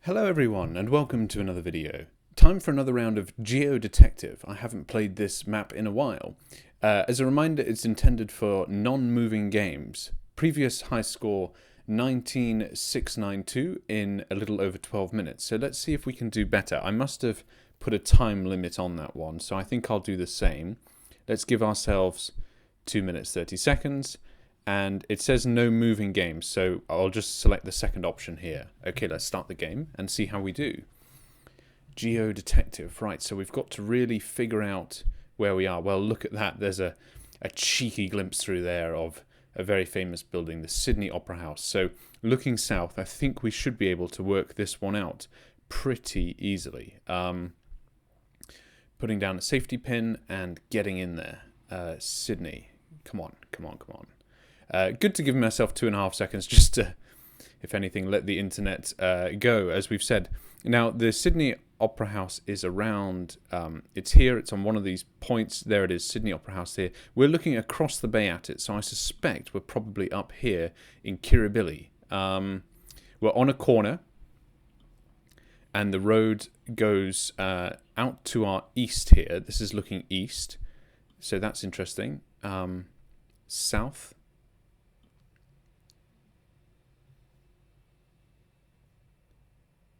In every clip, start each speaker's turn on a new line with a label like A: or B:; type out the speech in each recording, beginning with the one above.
A: Hello everyone and welcome to another video. Time for another round of GeoDetective. I haven't played this map in a while. As a reminder, it's intended for non-moving games. Previous high score 19,692 in a little over 12 minutes. So let's see if we can do better. I must have put a time limit on that one, so I think I'll do the same. Let's give ourselves 2 minutes 30 seconds. And it says no moving games, so I'll just select the second option here. Okay, let's start the game and see how we do. GeoDetective, right, so we've got to really figure out where we are. Well, look at that, there's a cheeky glimpse through there of a very famous building, the Sydney Opera House. So looking south, I think we should be able to work this one out pretty easily. Putting down a safety pin and getting in there. Sydney, come on. Good to give myself 2.5 seconds just to, if anything, let the internet go, as we've said. Now, the Sydney Opera House is around, it's here, it's on one of these points. There it is, Sydney Opera House here. We're looking across the bay at it, so I suspect we're probably up here in Kirribilli. We're on a corner, and the road goes out to our east here. This is looking east, so that's interesting. South.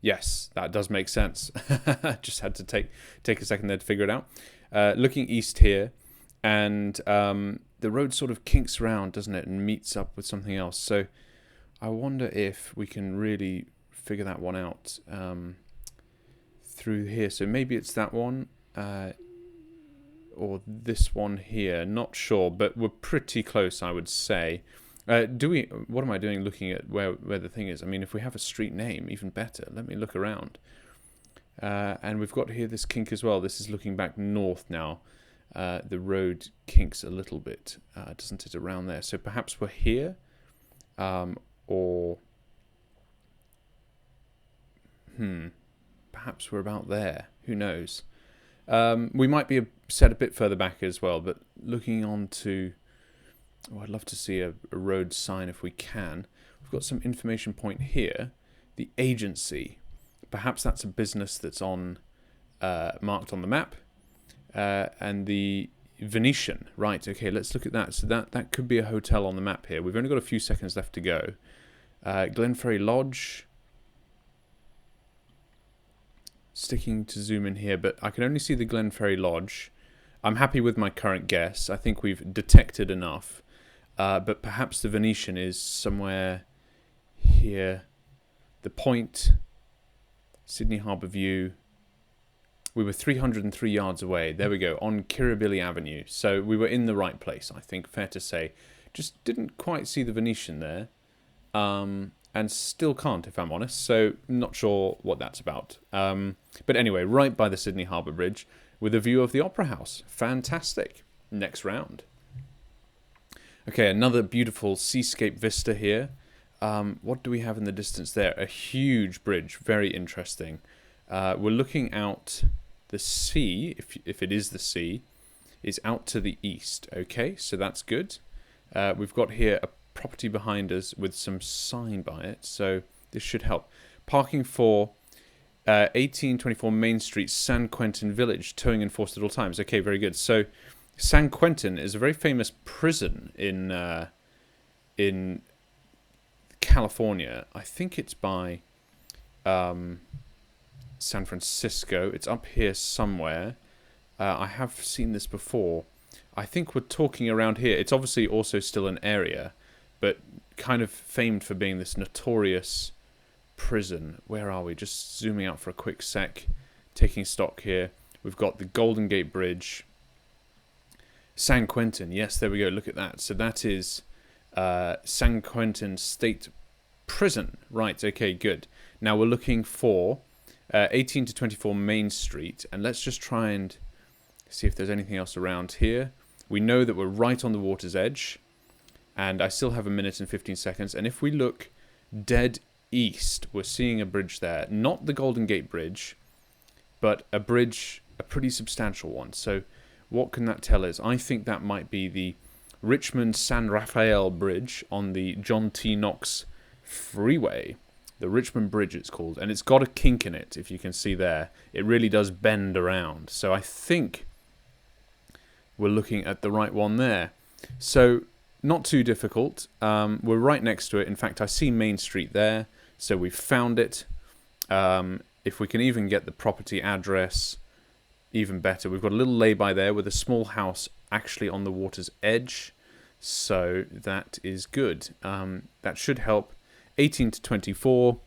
A: Yes, that does make sense. Just had to take a second there to figure it out. Looking east here, and the road sort of kinks around, doesn't it, and meets up with something else. So I wonder if we can really figure that one out through here. So maybe it's that one or this one here. Not sure, but we're pretty close, I would say. What am I doing looking at where the thing is? I mean, if we have a street name, even better. Let me look around. And we've got here this kink as well. This is looking back north now. The road kinks a little bit, doesn't it, around there? So perhaps we're here, or perhaps we're about there. Who knows? We might be set a bit further back as well, but looking on to... Oh, I'd love to see a road sign if we can. We've got some information point here. The agency. Perhaps that's a business that's on marked on the map. And the Venetian. Right, okay, let's look at that. So that could be a hotel on the map here. We've only got a few seconds left to go. Glenferrie Lodge. Sticking to zoom in here, but I can only see the Glenferrie Lodge. I'm happy with my current guess. I think we've detected enough. But perhaps the Venetian is somewhere here. The Point, Sydney Harbour View. We were 303 yards away. There we go, on Kirribilli Avenue. So we were in the right place, I think, fair to say. Just didn't quite see the Venetian there. And still can't, if I'm honest. So not sure what that's about. But anyway, right by the Sydney Harbour Bridge with a view of the Opera House. Fantastic. Next round. Okay, another beautiful seascape vista here. What do we have in the distance there? A huge bridge, very interesting. We're looking out the sea, if it is the sea, is out to the east. Okay, so that's good. We've got here a property behind us with some sign by it, so this should help. Parking for 1824 Main Street, San Quentin Village, towing enforced at all times. Okay, very good. So San Quentin is a very famous prison in California. I think it's by San Francisco. It's up here somewhere. I have seen this before. I think we're talking around here. It's obviously also still an area, but kind of famed for being this notorious prison. Where are we? Just zooming out for a quick sec, taking stock here. We've got the Golden Gate Bridge. San Quentin, yes, there we go, look at that. So that is San Quentin State Prison. Right, okay, good. Now we're looking for 18 to 24 Main Street, and let's just try and see if there's anything else around here. We know that we're right on the water's edge, and I still have 1 minute and 15 seconds, and if we look dead east, we're seeing a bridge there. Not the Golden Gate Bridge, but a bridge, a pretty substantial one. So what can that tell us? I think that might be the Richmond San Rafael Bridge on the John T. Knox Freeway. The Richmond Bridge, it's called. And it's got a kink in it, if you can see there. It really does bend around. So I think we're looking at the right one there. So not too difficult. We're right next to it. In fact, I see Main Street there. So we've found it. If we can even get the property address, even better. We've got a little lay-by there with a small house actually on the water's edge. So that is good. That should help. 18 to 24.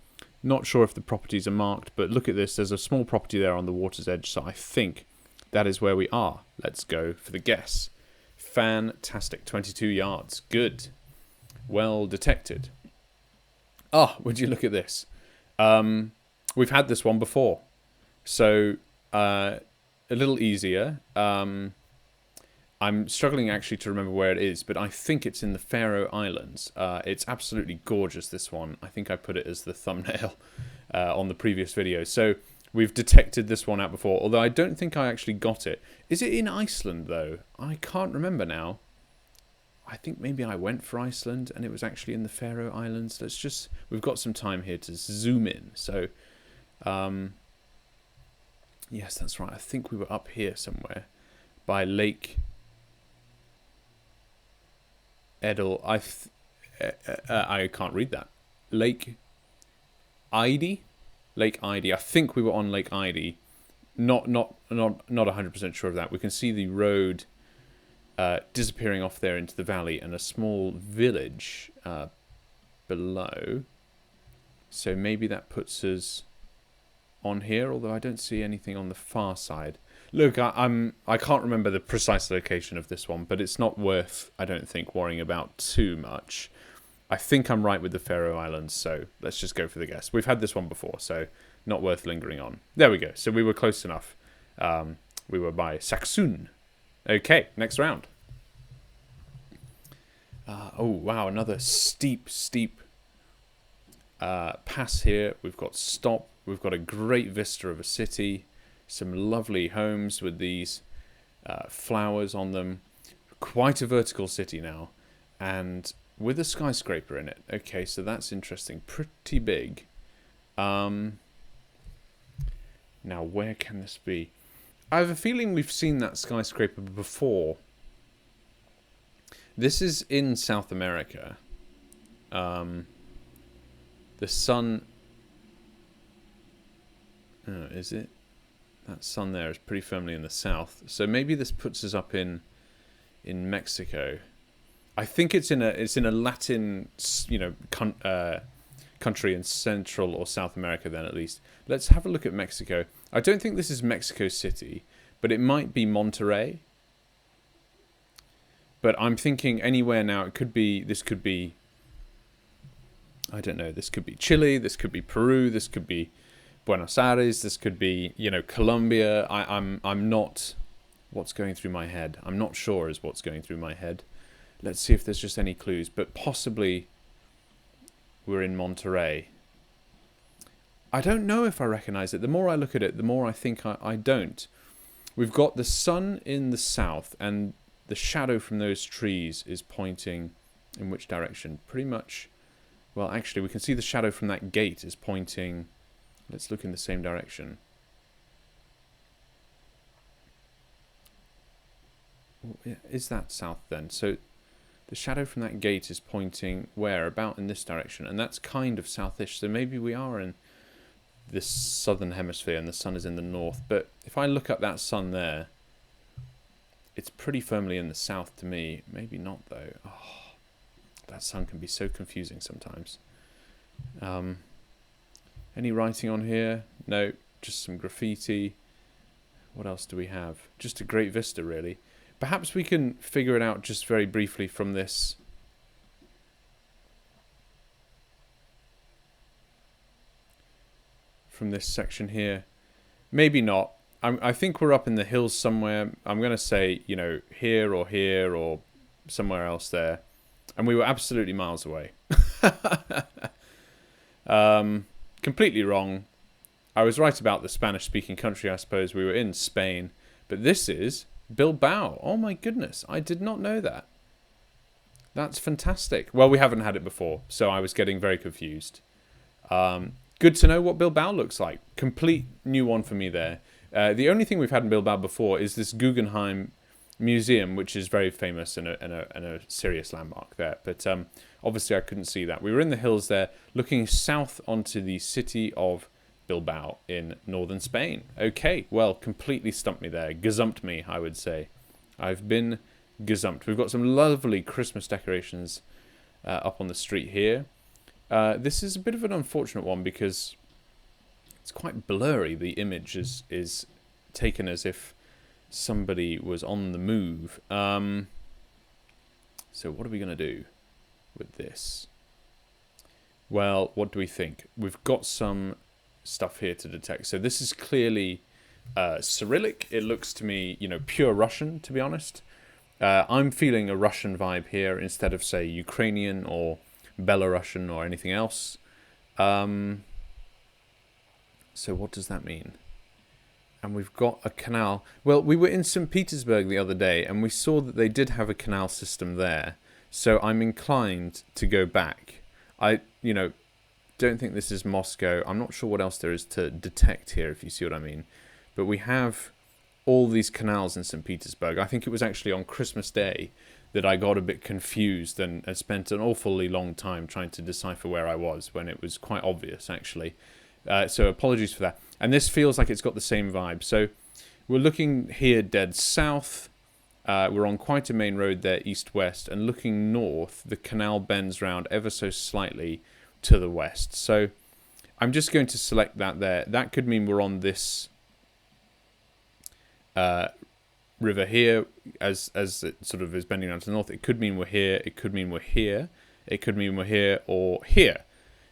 A: Not sure if the properties are marked, but look at this. There's a small property there on the water's edge. So I think that is where we are. Let's go for the guess. Fantastic. 22 yards. Good. Well detected. Ah, would you look at this? We've had this one before. So a little easier. I'm struggling actually to remember where it is, but I think it's in the Faroe Islands. It's absolutely gorgeous, this one. I think I put it as the thumbnail on the previous video. So we've detected this one out before, although I don't think I actually got it. Is it in Iceland, though? I can't remember now. I think maybe I went for Iceland and it was actually in the Faroe Islands. Let's just... We've got some time here to zoom in. So, yes, that's right. I think we were up here somewhere by Lake... Edel, I can't read that. Lake Eide? Lake Eide. I think we were on Lake Eide. Not 100% sure of that. We can see the road disappearing off there into the valley and a small village below. So maybe that puts us on here, although I don't see anything on the far side. Look, I can't remember the precise location of this one, but it's not worth, I don't think, worrying about too much. I think I'm right with the Faroe Islands, so let's just go for the guess. We've had this one before, so not worth lingering on. There we go. So we were close enough. We were by Saxon. Okay, next round. Oh, wow, another steep pass here. We've got stop. We've got a great vista of a city. Some lovely homes with these flowers on them. Quite a vertical city now. And with a skyscraper in it. Okay, so that's interesting. Pretty big. Now, where can this be? I have a feeling we've seen that skyscraper before. This is in South America. The sun... is it? That sun there is pretty firmly in the south. So maybe this puts us up in Mexico. I think it's in a Latin, country in Central or South America then at least. Let's have a look at Mexico. I don't think this is Mexico City, but it might be Monterrey. But I'm thinking anywhere now. This could be, I don't know, this could be Chile, this could be Peru, this could be Buenos Aires, this could be, Colombia. I'm not... What's going through my head? I'm not sure is what's going through my head. Let's see if there's just any clues. But possibly we're in Monterrey. I don't know if I recognize it. The more I look at it, the more I think I don't. We've got the sun in the south, and the shadow from those trees is pointing in which direction? Pretty much... Well, actually, we can see the shadow from that gate is pointing... Let's look in the same direction. Is that south then? So the shadow from that gate is pointing where? About in this direction. And that's kind of southish. So maybe we are in this southern hemisphere and the sun is in the north. But if I look up that sun there, it's pretty firmly in the south to me. Maybe not though. Oh, that sun can be so confusing sometimes. Any writing on here? No, just some graffiti. What else do we have? Just a great vista, really. Perhaps we can figure it out just very briefly from this. From this section here. Maybe not. I think we're up in the hills somewhere. I'm going to say, here or somewhere else there. And we were absolutely miles away. Completely wrong. I was right about the Spanish-speaking country, I suppose. We were in Spain. But this is Bilbao. Oh my goodness. I did not know that. That's fantastic. Well, we haven't had it before, so I was getting very confused. Good to know what Bilbao looks like. Complete new one for me there. The only thing we've had in Bilbao before is this Guggenheim Museum, which is very famous and a serious landmark there. But obviously I couldn't see that. We were in the hills there, looking south onto the city of Bilbao in northern Spain. Okay, well, completely stumped me there. Gazumped me, I would say. I've been gazumped. We've got some lovely Christmas decorations up on the street here. This is a bit of an unfortunate one because it's quite blurry. The image is taken as if somebody was on the move. So what are we going to do with this? Well, what do we think? We've got some stuff here to detect. So this is clearly Cyrillic. It looks to me, pure Russian, to be honest. I'm feeling a Russian vibe here instead of, say, Ukrainian or Belarusian or anything else. So what does that mean? And we've got a canal. Well, we were in St. Petersburg the other day, and we saw that they did have a canal system there. So I'm inclined to go back. I don't think this is Moscow. I'm not sure what else there is to detect here, if you see what I mean. But we have all these canals in St. Petersburg. I think it was actually on Christmas Day that I got a bit confused and spent an awfully long time trying to decipher where I was when it was quite obvious, actually. So apologies for that. And this feels like it's got the same vibe. So we're looking here dead south. We're on quite a main road there, east-west. And looking north, the canal bends round ever so slightly to the west. So I'm just going to select that there. That could mean we're on this river here as it sort of is bending down to the north. It could mean we're here. It could mean we're here. It could mean we're here or here.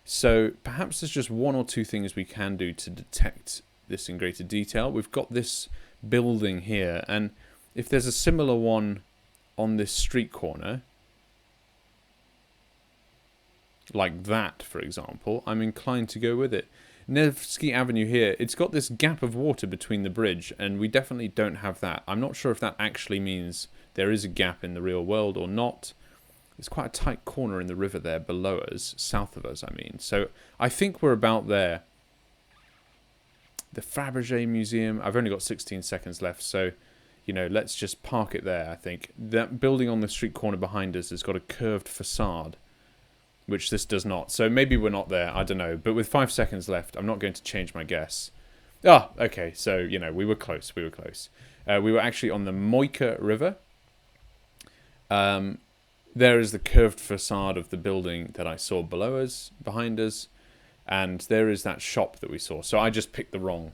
A: So perhaps there's just one or two things we can do to detect this in greater detail. We've got this building here, and if there's a similar one on this street corner, like that, for example, I'm inclined to go with it. Nevsky Avenue here, it's got this gap of water between the bridge, and we definitely don't have that. I'm not sure if that actually means there is a gap in the real world or not. There's quite a tight corner in the river there below us, south of us, I mean. So I think we're about there. The Fabergé Museum, I've only got 16 seconds left, so, let's just park it there, I think. That building on the street corner behind us has got a curved facade, which this does not. So maybe we're not there, I don't know. But with 5 seconds left, I'm not going to change my guess. Okay, so, we were close, we were actually on the Moika River. There is the curved facade of the building that I saw below us, behind us, and there is that shop that we saw. So I just picked the wrong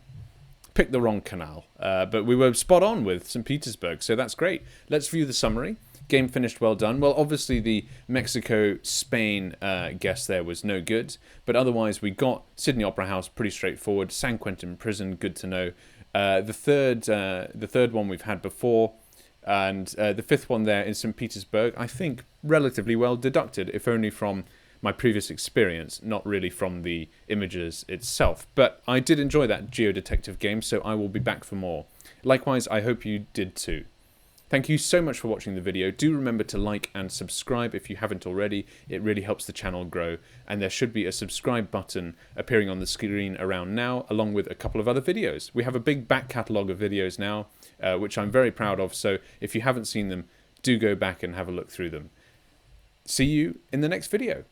A: canal, but we were spot on with St. Petersburg, so that's great. Let's view the summary. Game finished, well done. Well, obviously the Mexico-Spain guess there was no good, but otherwise we got Sydney Opera House, pretty straightforward. San Quentin Prison, good to know. The third one we've had before. And the fifth one there in St. Petersburg, I think relatively well deducted, if only from my previous experience, not really from the images itself. But I did enjoy that GeoDetective game, so I will be back for more. Likewise, I hope you did too. Thank you so much for watching the video. Do remember to like and subscribe if you haven't already. It really helps the channel grow. And there should be a subscribe button appearing on the screen around now, along with a couple of other videos. We have a big back catalogue of videos now, which I'm very proud of. So if you haven't seen them, do go back and have a look through them. See you in the next video.